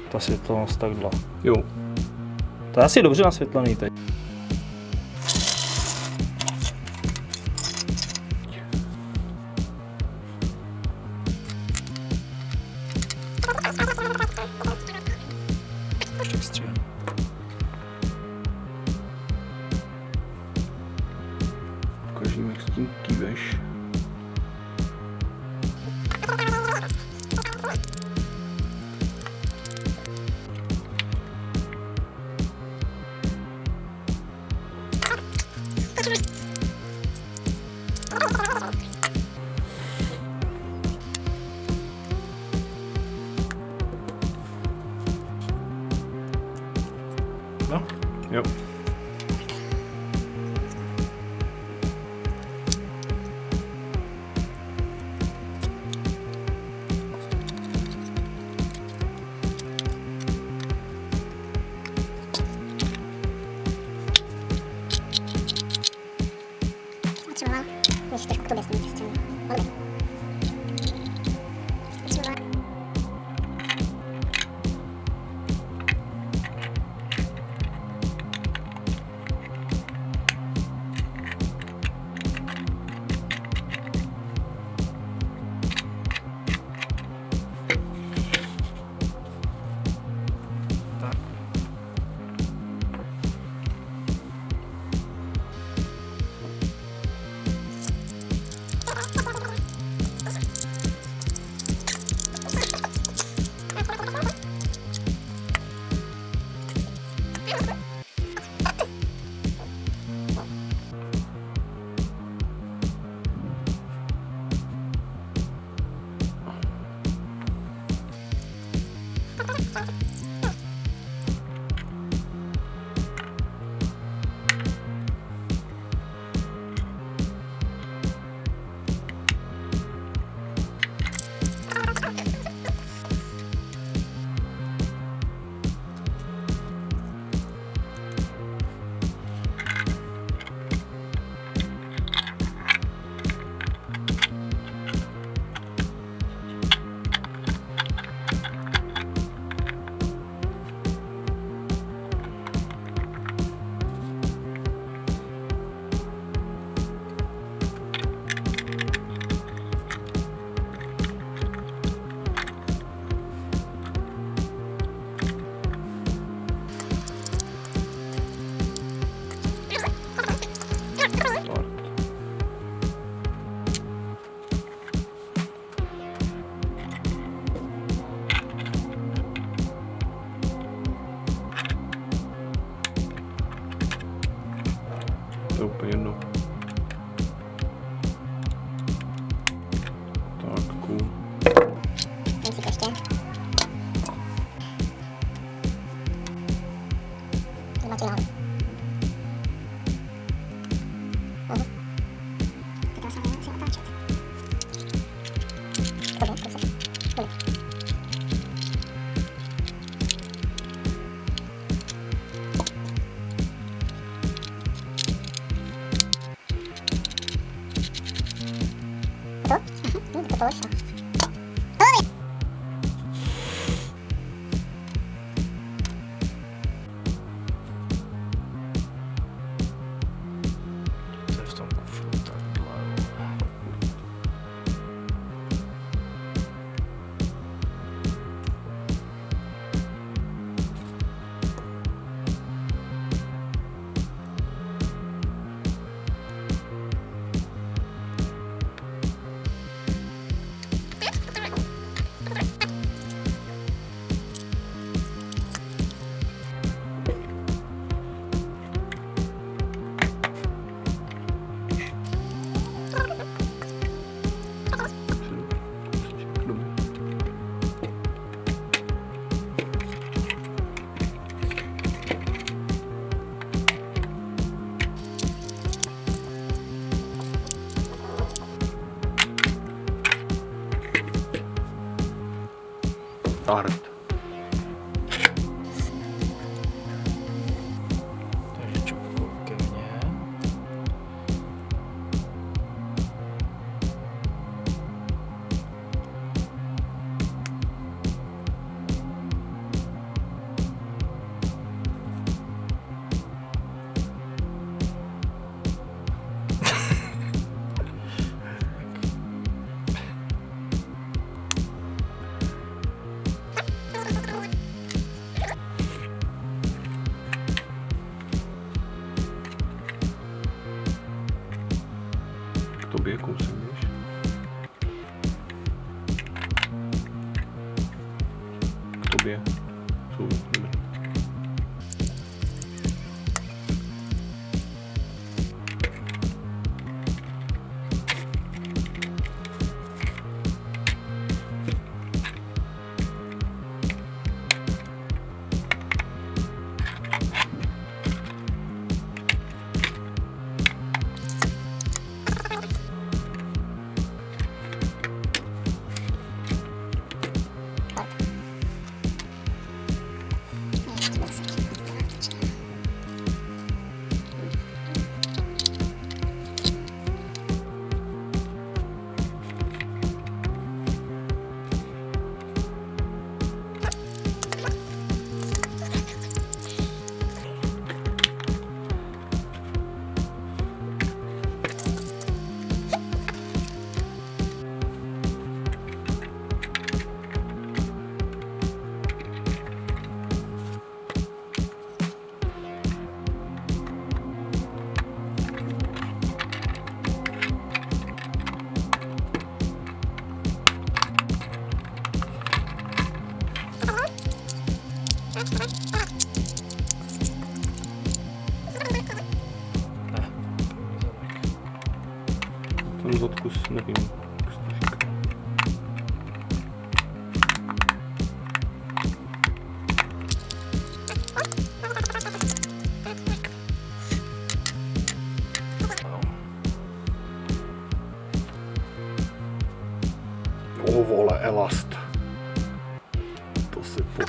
ta světelnost takhle. Jo. To je asi dobře nasvětlený teď. Ještě stříhám. Ukažím, jak s tím kýveš. No. Jo. Potřeboval, než trošku k tobě stojím přes střenu. Dobrý. Potřeboval. Tak. To je úplně jedno. Tak, cool. Jen si to ještě. Zmatí nahoru. Tak to se musím otáčet. Pojď, pojď se. Pojď. To pošlo. To je v tom kufru takhle. Start. Takže čupku ke mně. tobě kousek, víš? K tobě. Jsou dobré. Ten zadkus nevím, jak se to říká. O vole, elast. To si po...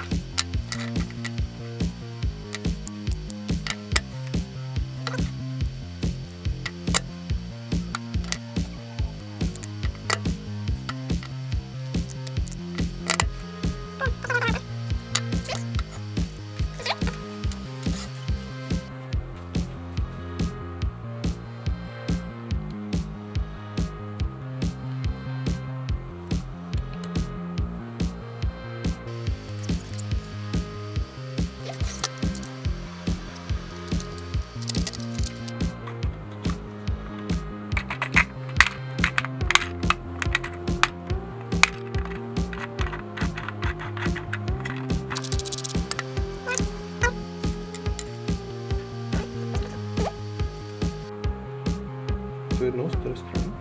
To jedno z té strany.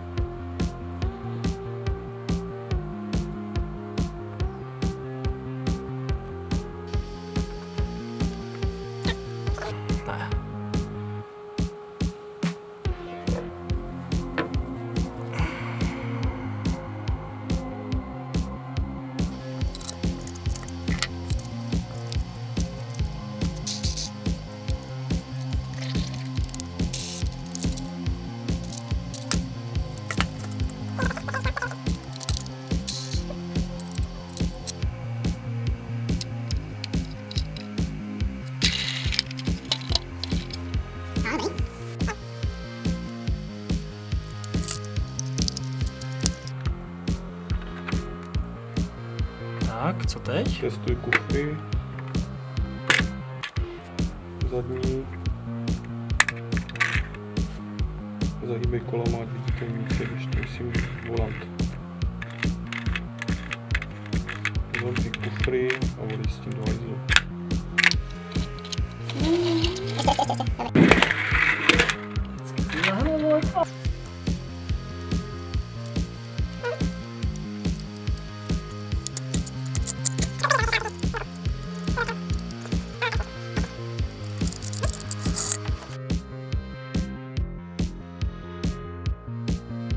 Ne. Tak, co teď? Testuj kufry. Zadní. Zahýbej kolama, ať vidíte více, když to si můžu